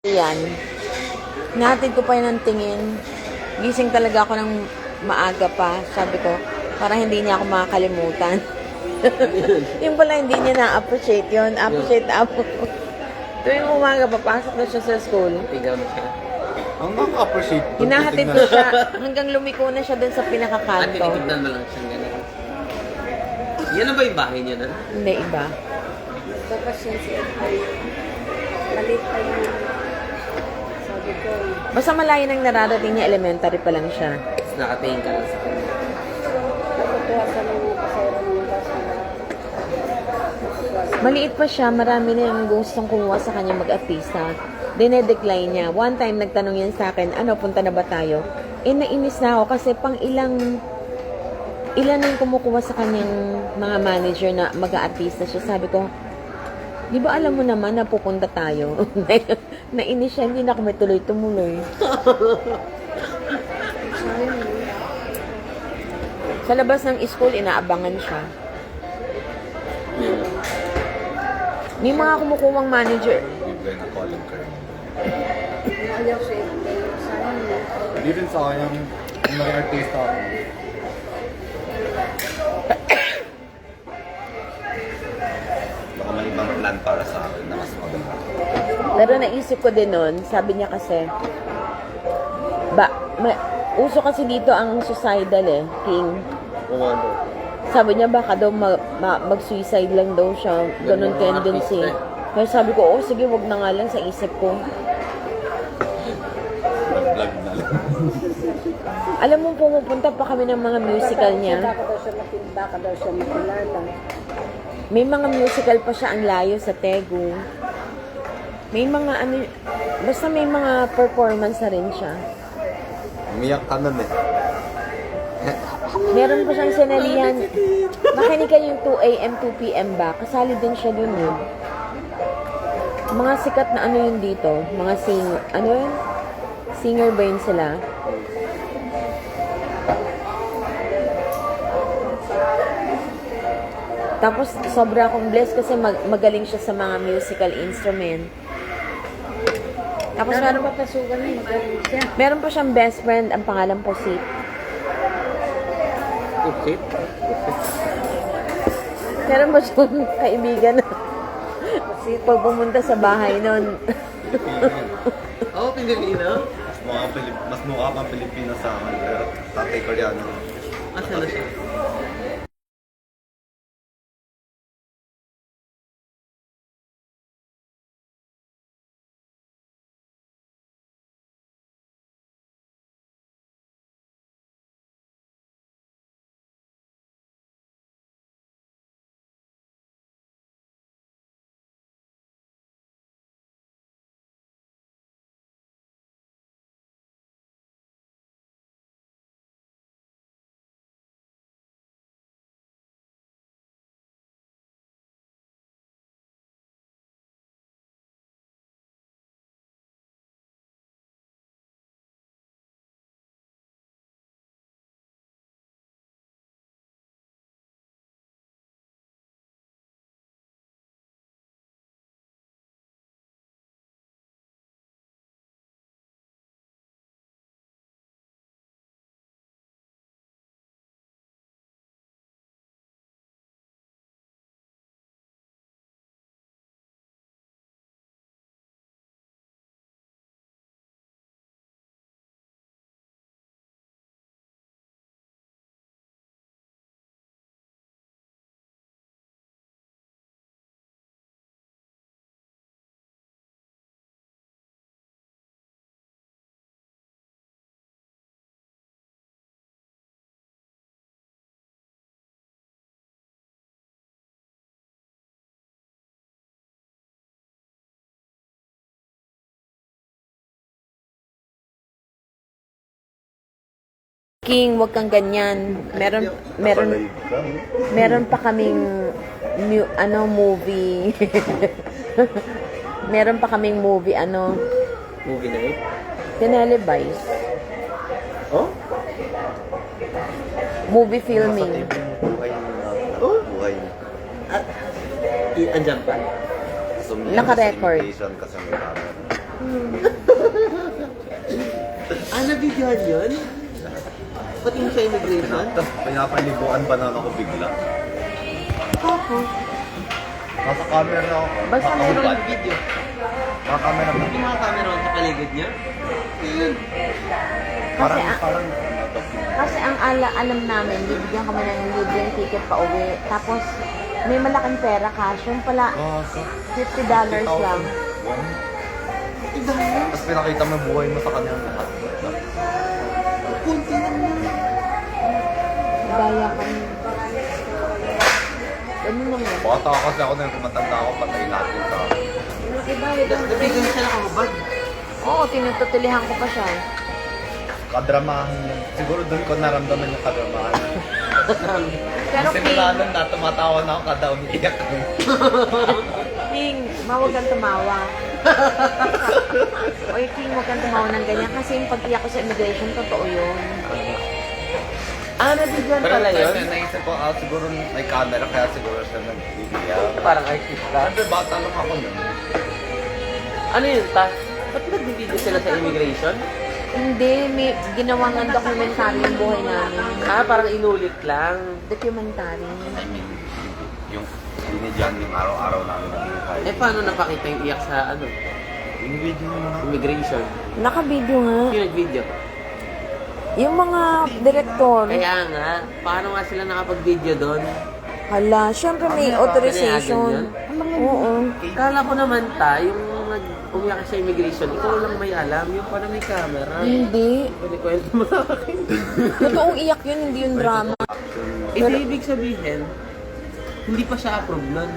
Yan. Nahatid ko pa yun ng tingin. Gising talaga ako ng maaga pa. Sabi ko, para hindi niya ako makakalimutan. Yung pala, hindi niya na-appreciate yun. Appreciate ako. Tuwing umaga, papasok na siya sa school. Tigaw na siya. Ang nakaka-appreciate. Hinahatid ko siya hanggang lumiko na siya dun sa At pinakakanto. tinitignan mo lang siyang gano'n. Yan na ba yung bahay niya na? Hindi iba. Tapos yun si Edwin. Malit pa yun. Sabi ko, Basta malayo nang nararating niya, elementary pa lang siya. Tapos nakatingin ka lang sa kanya. natutuwa sa mga pasayro ng bus na Maliit pa siya, marami na yung gustong kumuha sa kanya mag-artista. Dinedecline niya. One time, nagtanong yan sa akin, ano, punta na ba tayo? Nainis na ako kasi pang ilan na yung kumukuha sa kanyang mga manager na mag-artista siya. Sabi ko, di ba alam mo naman na pupunta tayo? Nainis siya, hindi na ako may tuloy-tumuloy. Sa labas ng school, inaabangan siya. May mga kumukuhang manager. Bigay na calling card. ayaw si Edwin. Sana niya. Hindi rin sa akin yung maging artista ako. Baka may ibang plan para sa akin na mas maganda. Pero naisip ko din nun, sabi niya kasi, uso kasi dito ang suicidal King. Kumando. Sabi niya baka daw mag-suicide lang daw siya, ganun Mga tendency. artista Kaya sabi ko, oh sige, wag na nga lang sa isip ko. Nag-vlog na lang. Alam mo, pumupunta pa kami ng mga musical niya. Baka daw siya makilala. May mga musical pa siya ang layo sa Tegu. May mga ano, basta may mga performance na rin siya. Umiyak ka nun Meron pa siyang sinalihan. Makinig kayo yung 2 a.m. 2 p.m. ba? Kasali din siya dun yun. Mga sikat na ano yun dito? Mga singer. Ano yun? Singer ba yun sila? Tapos sobra akong blessed kasi magaling siya sa mga musical instrument. Tapos Meron pa pasukan niya. Magaling siya. meron pa siyang best friend, ang pangalan po si Upsit? meron pa siyang kaibigan na pag pumunta sa bahay nun. Oo, Pilipino. Mas mukha pang Pilipino sa akin. Pero tatay Koreano. Asa na siya? King, wag kang ganyan. Meron pa kaming movie. Meron pa kaming movie Movie night? tinelevise. Oh? Movie filming. Buhay na. Oh? Buhay. Andyan pa? Naka-record. Kasi may camera. Na-videohan yun? Pati yung sa immigration? Tapos pinapaliguan pa na ako bigla. Tapos, Nasa camera ako. Basta Meron Nakahubad. yung video. Naka camera ba? Yung mga camera sa paligid niya? Parang, Kasi, parang, kasi ang alam namin, bibigyan kami ng libreng ticket pa uwi. Tapos, may malaking pera cash. Yung pala, so, $50 lang. Tapos pinakita mo yung buhay mo sa kanya lahat. Kunti lang yun. Daya kami. Ganun naman. Bata kasi ako na yung kumatanda ako, patay natin sa Nabigyan siya nakakabad. Oo, tinututilihan ko pa siya. kadramahan yun. Siguro doon ko naramdaman yung kadramahan. Pero Simula nun na tumatawa na ako kada umiiyak ko. King, mawag kang tumawa. Oy, King, wag kang tumawa ng ganyan. Kasi yung pag-iyak ko sa immigration, totoo yun. Nabigyan Pero pala yun? kasi naisip ko, siguro may camera kaya siguro siya nag-iiyak. Parang artista. Kasi bata lang ako nun. Ano yun, ta? Ba't nag-video sila sa immigration? Hindi, may ginawa nga documentary yung buhay namin. Parang inulit lang. Documentary. I mean, yung binidyan yung araw-araw namin ng buhay. Paano napakita yung iyak sa ano? Yung video mo na. Immigration? Naka-video nga. Yung nag-video? Yung mga direktor. Kaya nga, paano nga sila nakapag-video doon? Hala, syempre may authorization. Oo. Kala ko naman yung umiyak sa immigration, ikaw lang may alam, yung parang may camera. Hindi. Pwede kwento mo sa akin. Totoong iyak yun, hindi yung drama. Ibig sabihin, hindi pa siya approve nun.